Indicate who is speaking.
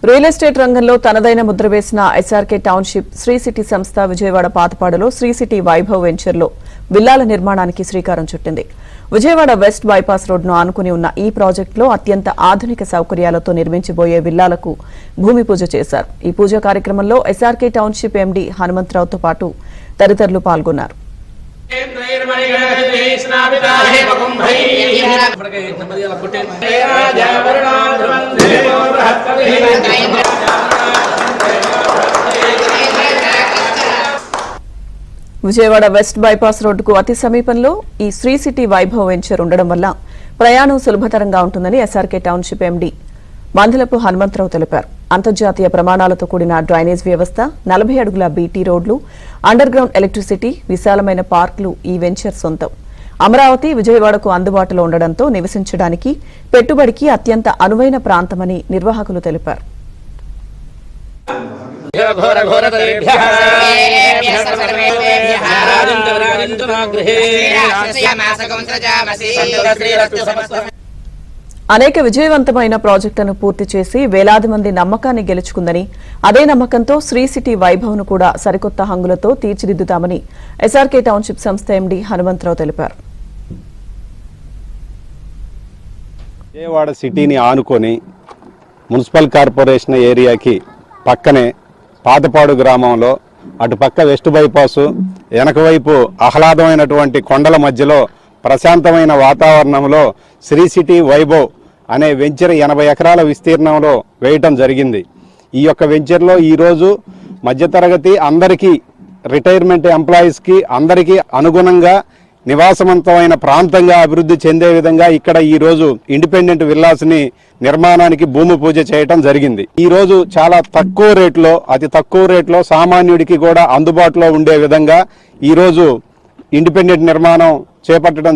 Speaker 1: Real estate రంగంలో తనదైన ముద్ర వేసిన ఎస్ఆర్కే టౌన్షిప్ శ్రీ సిటీ సంస్థ విజయవాడ పాతపాడులో శ్రీ సిటీ వైభవ్ వెంచర్లో విల్లాల నిర్మాణానికి శ్రీకారం చుట్టింది. విజయవాడ వెస్ట్ బైపాస్ రోడ్డును ఆనుకుని ఉన్న ఈ ప్రాజెక్టులో అత్యంత ఆధునిక సౌకర్యాలతో నిర్మించబోయే విల్లాలకు భూమి పూజ చేశారు. ఈ పూజ కార్యక్రమంలో ఎస్ఆర్కే టౌన్షిప్ ఎండీ హనుమంతరావుతో పాటు తదితరులు పాల్గొన్నారు. విజయవాడ వెస్ట్ బైపాస్ రోడ్డుకు అతి సమీపంలో ఈ శ్రీ సిటీ వైభవ్ వెంచర్ ఉండడం వల్ల ప్రయాణం సులభతరంగా ఉంటుందని SRK township MD Mandalapu Hanumantha Rao తెలిపారు. అంతర్జాతీయ ప్రమాణాలతో కూడిన డ్రైనేజ్ వ్యవస్థ, 40 అడుగుల బీటీ రోడ్లు, అండర్ గ్రౌండ్ ఎలక్ట్రిసిటీ, విశాలమైన పార్కులు ఈ వెంచర్ సొంతం. అమరావతి, విజయవాడకు అందుబాటులో ఉండడంతో నివసించడానికి, పెట్టుబడికి అత్యంత అనువైన ప్రాంతమని నిర్వాహకులు తెలిపారు. అనేక విజయవంతమైన ప్రాజెక్టులను పూర్తి చేసి వేలాది మంది నమ్మకాన్ని గెలుచుకుందని, అదే నమ్మకంతో శ్రీ సిటీ వైభవ్ ను కూడా సరికొత్త హంగులతో తీర్చిదిద్దుతామని ఎస్ఆర్కే టౌన్షిప్ సంస్థ ఎండీ హనుమంతరావు తెలిపారు.
Speaker 2: విజయవాడ సిటీని ఆనుకొని మున్సిపల్ కార్పొరేషన్ ఏరియాకి పక్కనే పాతపాడు గ్రామంలో అటుపక్క వెస్ట్ బైపాసు, వెనక వైపు ఆహ్లాదమైనటువంటి కొండల మధ్యలో ప్రశాంతమైన వాతావరణంలో శ్రీ సిటీ వైభవ్ అనే వెంచర్ 80 ఎకరాల విస్తీర్ణంలో వేయటం జరిగింది. ఈ యొక్క వెంచర్లో ఈరోజు మధ్యతరగతి అందరికీ, రిటైర్మెంట్ ఎంప్లాయీస్కి అందరికీ అనుగుణంగా నివాసవంతమైన ప్రాంతంగా అభివృద్ధి చెందే విధంగా ఇక్కడ ఈరోజు ఇండిపెండెంట్ విల్లాస్ని నిర్మాణానికి భూమి పూజ చేయటం జరిగింది. ఈరోజు చాలా తక్కువ రేట్లో, అతి తక్కువ రేట్లో సామాన్యుడికి కూడా అందుబాటులో ఉండే విధంగా ఈరోజు ఇండిపెండెంట్ నిర్మాణం చేపట్టడం